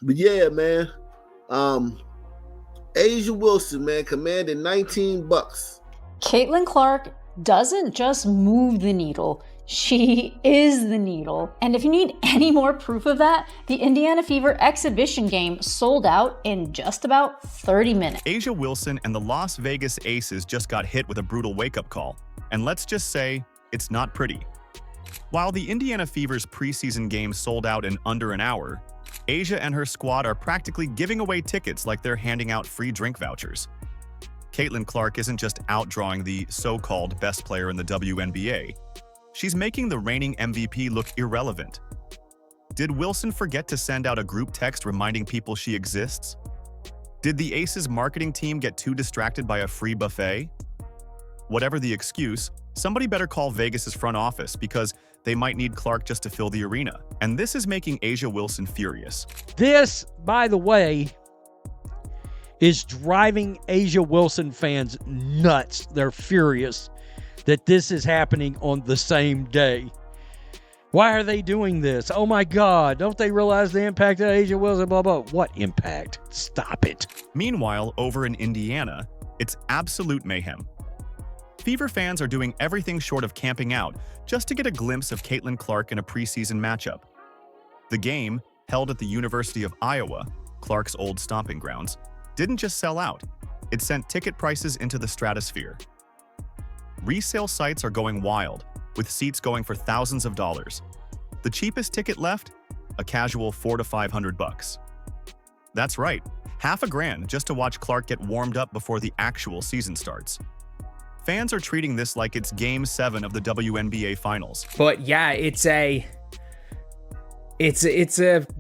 But yeah, man. Asia Wilson, man, commanded $19. Caitlin Clark doesn't just move the needle, she is the needle. And if you need any more proof of that, the Indiana Fever exhibition game sold out in just about 30 minutes. Asia Wilson and the Las Vegas Aces just got hit with a brutal wake-up call. And let's just say, it's not pretty. While the Indiana Fever's preseason game sold out in under an hour, Asia and her squad are practically giving away tickets like they're handing out free drink vouchers. Caitlin Clark isn't just outdrawing the so-called best player in the WNBA. She's making the reigning MVP look irrelevant. Did Wilson forget to send out a group text reminding people she exists? Did the Aces marketing team get too distracted by a free buffet? Whatever the excuse, somebody better call Vegas's front office because they might need Clark just to fill the arena. And this is making Asia Wilson furious. This, by the way, is driving Asia Wilson fans nuts. They're furious that this is happening on the same day. Why are they doing this? Oh my God, don't they realize the impact of Asia Wilson, blah, blah. What impact? Stop it. Meanwhile, over in Indiana, it's absolute mayhem. Fever fans are doing everything short of camping out just to get a glimpse of Caitlin Clark in a preseason matchup. The game, held at the University of Iowa, Clark's old stomping grounds, didn't just sell out, it sent ticket prices into the stratosphere. Resale sites are going wild, with seats going for thousands of dollars. The cheapest ticket left? A casual $400 to $500. That's right, $1,000 just to watch Clark get warmed up before the actual season starts. Fans are treating this like it's Game 7 of the WNBA Finals. But yeah, it's a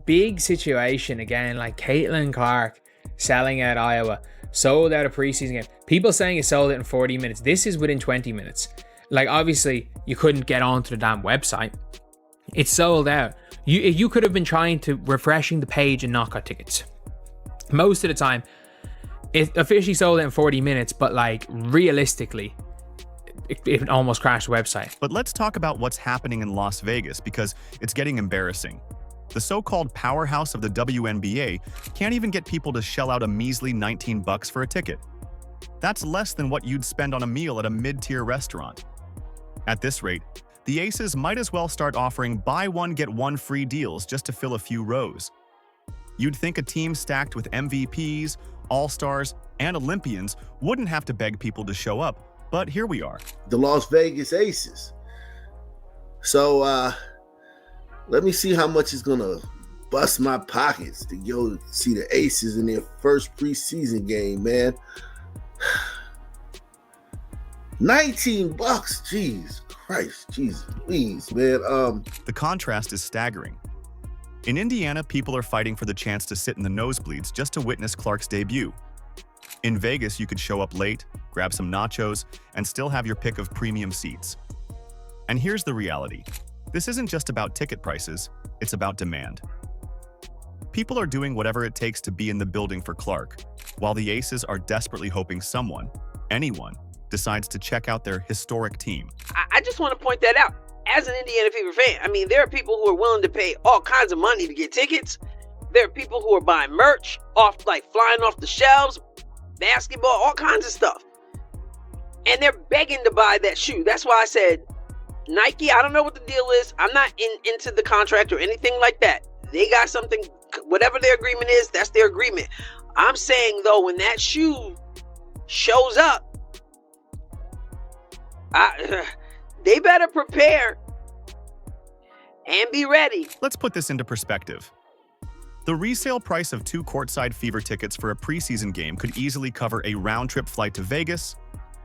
big situation again. Like Caitlin Clark selling out Iowa, sold out a preseason game. People saying it sold out in 40 minutes. This is within 20 minutes. Like obviously you couldn't get onto the damn website. It's sold out. You could have been trying to refreshing the page and not got tickets. Most of the time, it officially sold out in 40 minutes, but like realistically, it almost crashed the website. But let's talk about what's happening in Las Vegas because it's getting embarrassing. The so-called powerhouse of the WNBA can't even get people to shell out a measly $19 for a ticket. That's less than what you'd spend on a meal at a mid-tier restaurant. At this rate, the Aces might as well start offering buy one get one free deals just to fill a few rows. You'd think a team stacked with MVPs, All-Stars, and Olympians wouldn't have to beg people to show up, but here we are. The Las Vegas Aces. So, let me see how much it's going to bust my pockets to go see the Aces in their first preseason game, man. $19. Jeez Christ. Jesus, please, man. The contrast is staggering. In Indiana, people are fighting for the chance to sit in the nosebleeds just to witness Clark's debut. In Vegas, you could show up late, grab some nachos, and still have your pick of premium seats. And here's the reality. This isn't just about ticket prices, it's about demand. People are doing whatever it takes to be in the building for Clark, while the Aces are desperately hoping someone, anyone, decides to check out their historic team. I just want to point that out. As an Indiana Fever fan, I mean, there are people who are willing to pay all kinds of money to get tickets. There are people who are buying merch off, like flying off the shelves, basketball, all kinds of stuff. And they're begging to buy that shoe. That's why I said, Nike, I don't know what the deal is. I'm not into the contract or anything like that. They got something, whatever their agreement is, that's their agreement. I'm saying, though, when that shoe shows up, they better prepare and be ready. Let's put this into perspective. The resale price of 2 courtside Fever tickets for a preseason game could easily cover a round-trip flight to Vegas,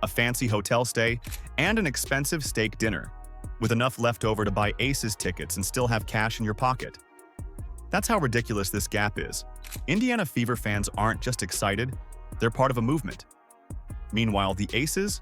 a fancy hotel stay, and an expensive steak dinner, with enough left over to buy Aces tickets and still have cash in your pocket. That's how ridiculous this gap is. Indiana Fever fans aren't just excited, they're part of a movement. Meanwhile, the Aces,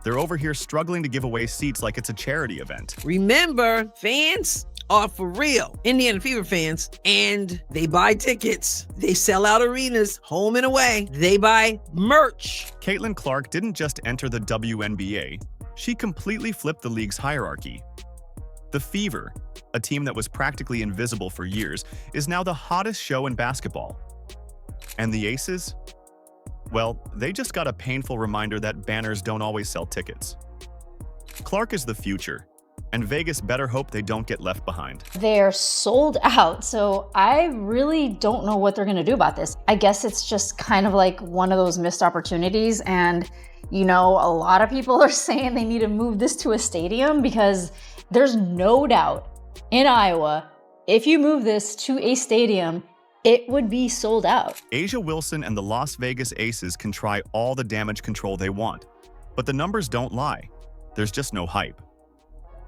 they're over here struggling to give away seats like it's a charity event. Remember, fans are for real Indiana Fever fans, and they buy tickets. They sell out arenas, home and away. They buy merch. Caitlin Clark didn't just enter the WNBA, she completely flipped the league's hierarchy. The Fever, a team that was practically invisible for years, is now the hottest show in basketball. And the Aces? Well, they just got a painful reminder that banners don't always sell tickets. Clark is the future, and Vegas better hope they don't get left behind. They're sold out, so I really don't know what they're gonna do about this. I guess it's just kind of like one of those missed opportunities, and you know, a lot of people are saying they need to move this to a stadium because there's no doubt in Iowa, if you move this to a stadium, it would be sold out. A'ja Wilson and the Las Vegas Aces can try all the damage control they want, but the numbers don't lie. There's just no hype.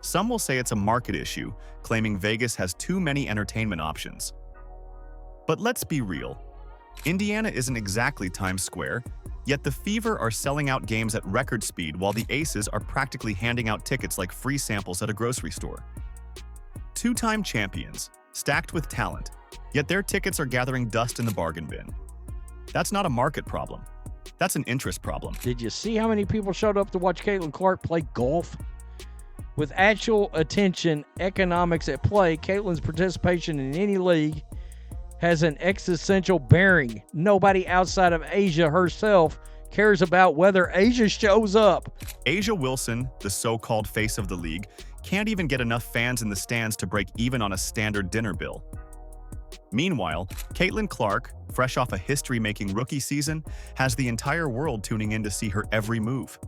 Some will say it's a market issue, claiming Vegas has too many entertainment options. But let's be real. Indiana isn't exactly Times Square, yet the Fever are selling out games at record speed while the Aces are practically handing out tickets like free samples at a grocery store. Two-time champions, stacked with talent, yet their tickets are gathering dust in the bargain bin. That's not a market problem. That's an interest problem. Did you see how many people showed up to watch Caitlin Clark play golf? With actual attention, economics at play, Caitlin's participation in any league has an existential bearing. Nobody outside of A'ja herself cares about whether A'ja shows up. A'ja Wilson, the so-called face of the league, can't even get enough fans in the stands to break even on a standard dinner bill. Meanwhile, Caitlin Clark, fresh off a history-making rookie season, has the entire world tuning in to see her every move.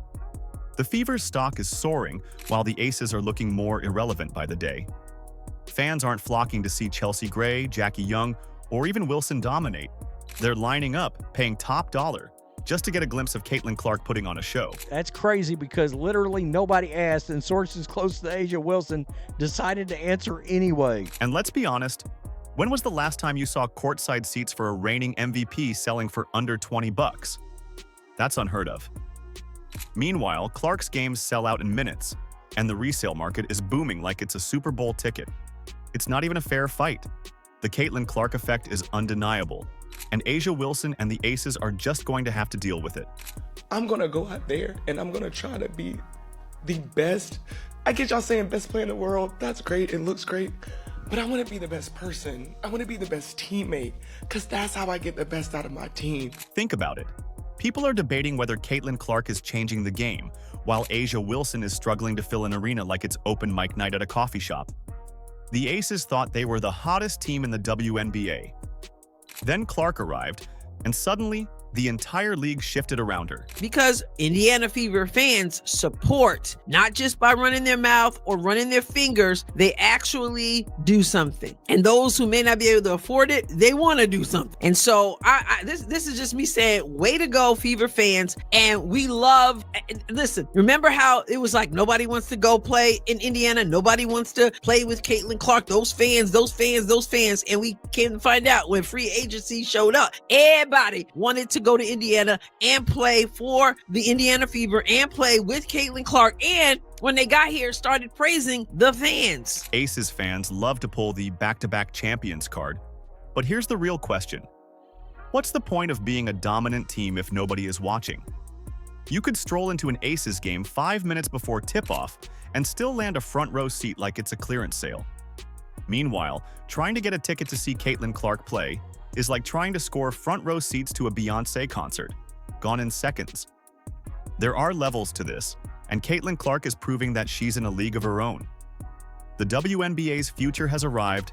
The Fever's stock is soaring, while the Aces are looking more irrelevant by the day. Fans aren't flocking to see Chelsea Gray, Jackie Young, or even Wilson dominate. They're lining up, paying top dollar, just to get a glimpse of Caitlin Clark putting on a show. That's crazy because literally nobody asked, and sources close to A'ja Wilson decided to answer anyway. And let's be honest, when was the last time you saw courtside seats for a reigning MVP selling for under $20? That's unheard of. Meanwhile, Clark's games sell out in minutes, and the resale market is booming like it's a Super Bowl ticket. It's not even a fair fight. The Caitlin Clark effect is undeniable, and A'ja Wilson and the Aces are just going to have to deal with it. I'm going to go out there and I'm going to try to be the best. I get y'all saying best player in the world. That's great. It looks great. But I want to be the best person. I want to be the best teammate because that's how I get the best out of my team. Think about it. People are debating whether Caitlin Clark is changing the game, while A'ja Wilson is struggling to fill an arena like it's open mic night at a coffee shop. The Aces thought they were the hottest team in the WNBA. Then Clark arrived, and suddenly, the entire league shifted around her. Because Indiana Fever fans support, not just by running their mouth or running their fingers, they actually do something. And those who may not be able to afford it, they want to do something. And so this is just me saying, way to go, Fever fans. And we love, listen, remember how it was like nobody wants to go play in Indiana? Nobody wants to play with Caitlin Clark. Those fans. And we came to find out when free agency showed up, everybody wanted to go to Indiana and play for the Indiana Fever and play with Caitlin Clark, and when they got here started praising the fans. Aces fans love to pull the back-to-back champions card, but here's the real question. What's the point of being a dominant team if nobody is watching? You could stroll into an Aces game 5 minutes before tip-off and still land a front row seat like it's a clearance sale. Meanwhile, trying to get a ticket to see Caitlin Clark play is like trying to score front row seats to a Beyoncé concert, gone in seconds. There are levels to this, and Caitlin Clark is proving that she's in a league of her own. The WNBA's future has arrived,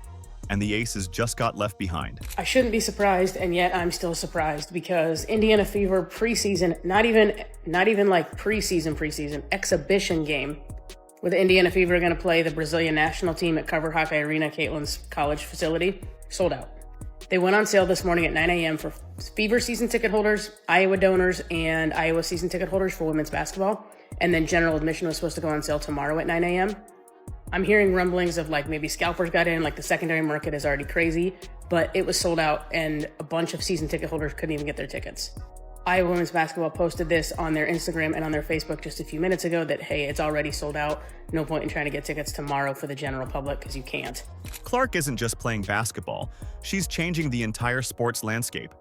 and the Aces just got left behind. I shouldn't be surprised, and yet I'm still surprised because Indiana Fever preseason, not even like preseason, exhibition game, where the Indiana Fever are going to play the Brazilian national team at Cover Hawkeye Arena, Caitlin's college facility, sold out. They went on sale this morning at 9 a.m. for Fever season ticket holders, Iowa donors, and Iowa season ticket holders for women's basketball. And then general admission was supposed to go on sale tomorrow at 9 a.m. I'm hearing rumblings of like maybe scalpers got in, like the secondary market is already crazy, but it was sold out and a bunch of season ticket holders couldn't even get their tickets. Iowa women's basketball posted this on their Instagram and on their Facebook just a few minutes ago that, hey, it's already sold out. No point in trying to get tickets tomorrow for the general public because you can't. Clark isn't just playing basketball, she's changing the entire sports landscape.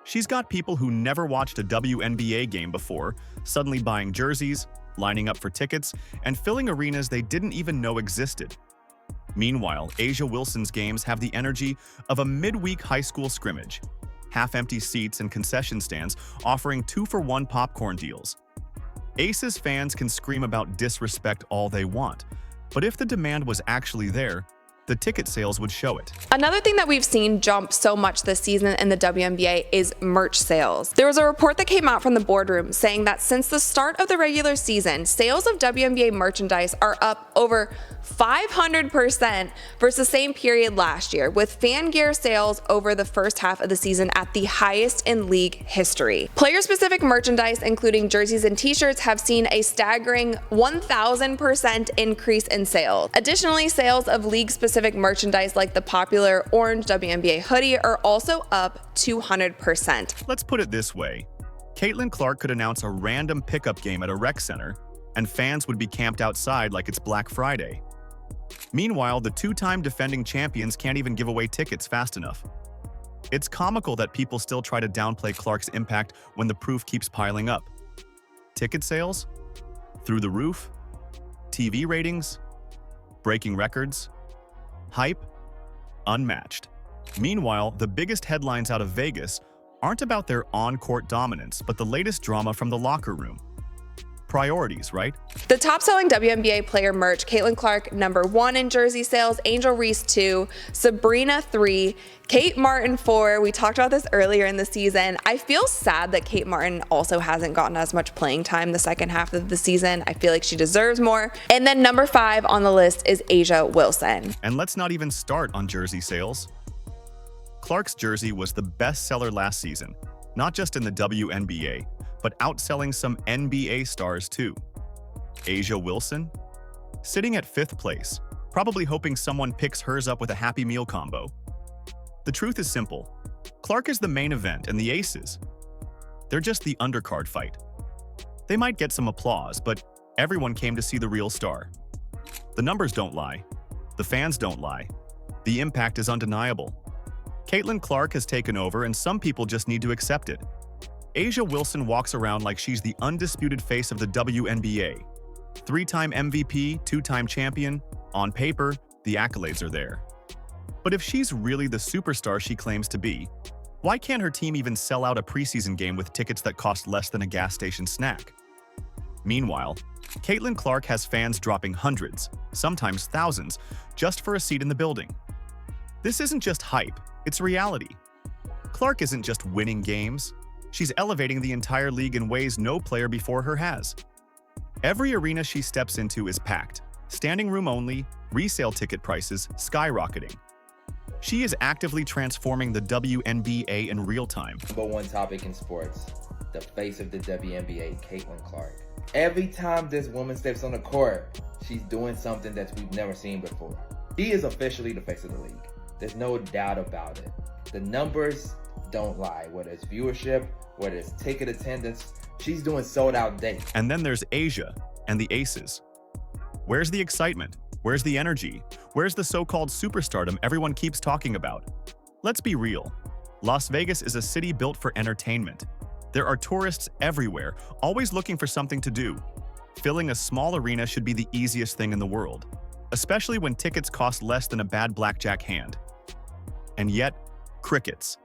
She's got people who never watched a WNBA game before suddenly buying jerseys, lining up for tickets and filling arenas they didn't even know existed. Meanwhile, A'ja Wilson's games have the energy of a midweek high school scrimmage, half-empty seats and concession stands offering 2-for-1 popcorn deals. Aces fans can scream about disrespect all they want, but if the demand was actually there, the ticket sales would show it. Another thing that we've seen jump so much this season in the WNBA is merch sales. There was a report that came out from the boardroom saying that since the start of the regular season, sales of WNBA merchandise are up over 500% versus the same period last year, with fan gear sales over the first half of the season at the highest in league history. Player-specific merchandise, including jerseys and t-shirts, have seen a staggering 1,000% increase in sales. Additionally, sales of league-specific merchandise like the popular orange WNBA hoodie are also up 200%. Let's put it this way. Caitlin Clark could announce a random pickup game at a rec center, and fans would be camped outside like it's Black Friday. Meanwhile, the two-time defending champions can't even give away tickets fast enough. It's comical that people still try to downplay Clark's impact when the proof keeps piling up. Ticket sales? Through the roof? TV ratings? Breaking records? Hype? Unmatched. Meanwhile, the biggest headlines out of Vegas aren't about their on-court dominance, but the latest drama from the locker room. Priorities, right? The top-selling WNBA player merch, Caitlin Clark, number 1 in jersey sales, Angel Reese 2, Sabrina 3, Kate Martin 4. We talked about this earlier in the season. I feel sad that Kate Martin also hasn't gotten as much playing time the second half of the season. I feel like she deserves more. And then number 5 on the list is A'ja Wilson. And let's not even start on jersey sales. Clark's jersey was the best seller last season, not just in the WNBA, but outselling some NBA stars too. A'ja Wilson? Sitting at 5th place, probably hoping someone picks hers up with a Happy Meal combo. The truth is simple. Clark is the main event and the Aces, they're just the undercard fight. They might get some applause, but everyone came to see the real star. The numbers don't lie. The fans don't lie. The impact is undeniable. Caitlin Clark has taken over and some people just need to accept it. A'ja Wilson walks around like she's the undisputed face of the WNBA. 3-time MVP, 2-time champion. On paper, the accolades are there. But if she's really the superstar she claims to be, why can't her team even sell out a preseason game with tickets that cost less than a gas station snack? Meanwhile, Caitlin Clark has fans dropping hundreds, sometimes thousands, just for a seat in the building. This isn't just hype, it's reality. Clark isn't just winning games. She's elevating the entire league in ways no player before her has. Every arena she steps into is packed, standing room only, resale ticket prices skyrocketing. She is actively transforming the WNBA in real time. Number 1 topic in sports, the face of the WNBA, Caitlin Clark. Every time this woman steps on the court, she's doing something that we've never seen before. She is officially the face of the league. There's no doubt about it. The numbers don't lie, whether it's viewership, whether it's ticket attendance, she's doing sold-out days. And then there's A'ja and the Aces. Where's the excitement? Where's the energy? Where's the so-called superstardom everyone keeps talking about? Let's be real. Las Vegas is a city built for entertainment. There are tourists everywhere, always looking for something to do. Filling a small arena should be the easiest thing in the world, especially when tickets cost less than a bad blackjack hand. And yet, crickets.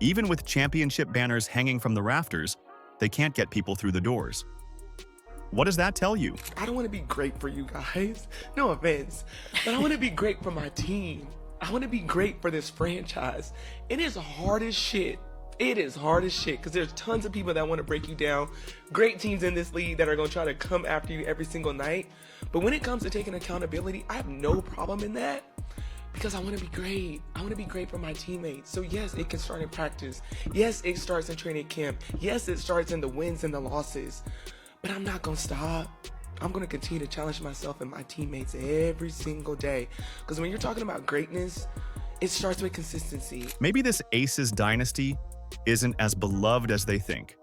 Even with championship banners hanging from the rafters, they can't get people through the doors. What does that tell you? I don't want to be great for you guys. No offense. But I want to be great for my team. I want to be great for this franchise. It is hard as shit. It is hard as shit because there's tons of people that want to break you down. Great teams in this league that are going to try to come after you every single night. But when it comes to taking accountability, I have no problem in that. Because I want to be great. I want to be great for my teammates. So yes, it can start in practice. Yes, it starts in training camp. Yes, it starts in the wins and the losses. But I'm not going to stop. I'm going to continue to challenge myself and my teammates every single day. Because when you're talking about greatness, it starts with consistency. Maybe this Aces dynasty isn't as beloved as they think.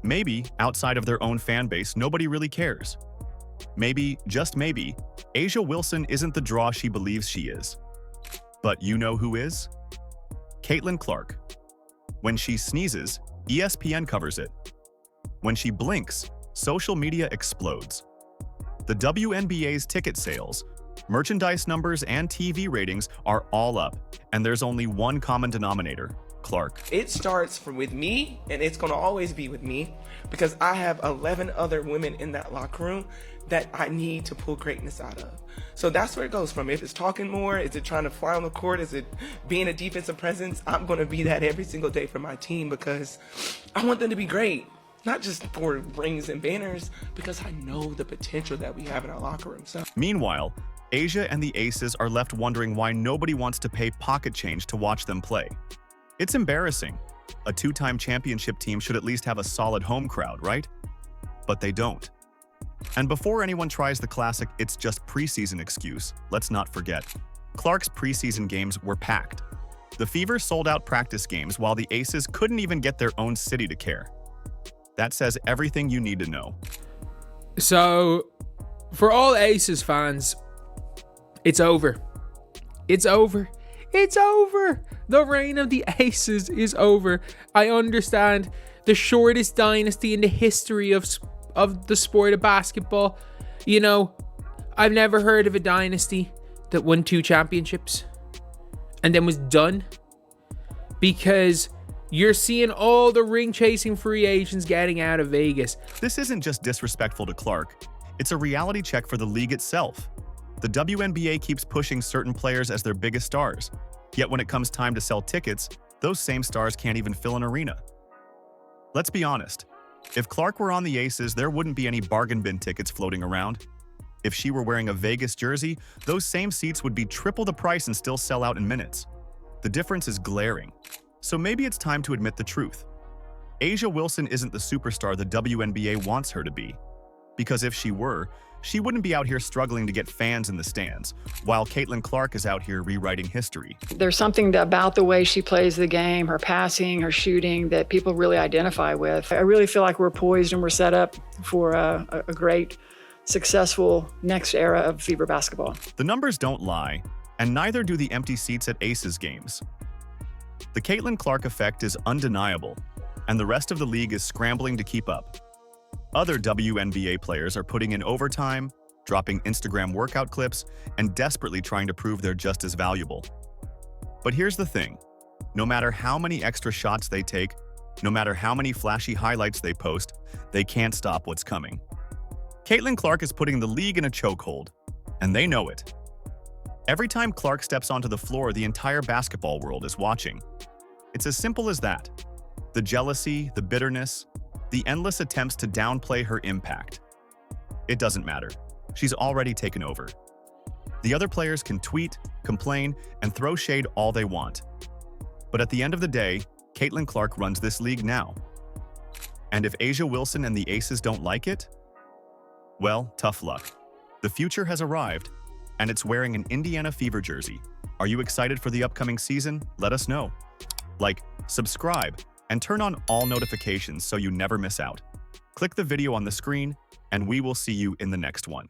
Maybe, outside of their own fan base, nobody really cares. Maybe, just maybe, A'ja Wilson isn't the draw she believes she is. But you know who is? Caitlin Clark. When she sneezes, ESPN covers it. When she blinks, social media explodes. The WNBA's ticket sales, merchandise numbers, and TV ratings are all up, and there's only one common denominator: Clark. It starts with me, and it's going to always be with me, because I have 11 other women in that locker room that I need to pull greatness out of. So that's where it goes from. If it's talking more, is it trying to fly on the court, is it being a defensive presence? I'm going to be that every single day for my team, because I want them to be great. Not just for rings and banners, because I know the potential that we have in our locker room. So Meanwhile, Asia and the Aces are left wondering why nobody wants to pay pocket change to watch them play. It's embarrassing. A two-time championship team should at least have a solid home crowd, right? But they don't. And before anyone tries the classic "it's just preseason" excuse, let's not forget, Clark's preseason games were packed. The Fever sold out practice games while the Aces couldn't even get their own city to care. That says everything you need to know. So, for all Aces fans, it's over. It's over. It's over. The reign of the Aces is over. I understand the shortest dynasty in the history of the sport of basketball. You know, I've never heard of a dynasty that won 2 championships and then was done, because you're seeing all the ring-chasing free agents getting out of Vegas. This isn't just disrespectful to Clark. It's a reality check for the league itself. The WNBA keeps pushing certain players as their biggest stars. Yet when it comes time to sell tickets, those same stars can't even fill an arena. Let's be honest. If Clark were on the Aces, there wouldn't be any bargain bin tickets floating around. If she were wearing a Vegas jersey, those same seats would be triple the price and still sell out in minutes. The difference is glaring. So maybe it's time to admit the truth. Asia Wilson isn't the superstar the WNBA wants her to be. Because if she were, she wouldn't be out here struggling to get fans in the stands, while Caitlin Clark is out here rewriting history. There's something about the way she plays the game, her passing, her shooting, that people really identify with. I really feel like we're poised and we're set up for a great, successful next era of Fever basketball. The numbers don't lie, and neither do the empty seats at Aces games. The Caitlin Clark effect is undeniable, and the rest of the league is scrambling to keep up. Other WNBA players are putting in overtime, dropping Instagram workout clips, and desperately trying to prove they're just as valuable. But here's the thing. No matter how many extra shots they take, no matter how many flashy highlights they post, they can't stop what's coming. Caitlin Clark is putting the league in a chokehold, and they know it. Every time Clark steps onto the floor, the entire basketball world is watching. It's as simple as that. The jealousy, the bitterness, the endless attempts to downplay her impact. It doesn't matter. She's already taken over. The other players can tweet, complain, and throw shade all they want. But at the end of the day, Caitlin Clark runs this league now. And if Asia Wilson and the Aces don't like it, well, tough luck. The future has arrived, and it's wearing an Indiana Fever jersey. Are you excited for the upcoming season? Let us know. Like, subscribe, and turn on all notifications so you never miss out. Click the video on the screen, and we will see you in the next one.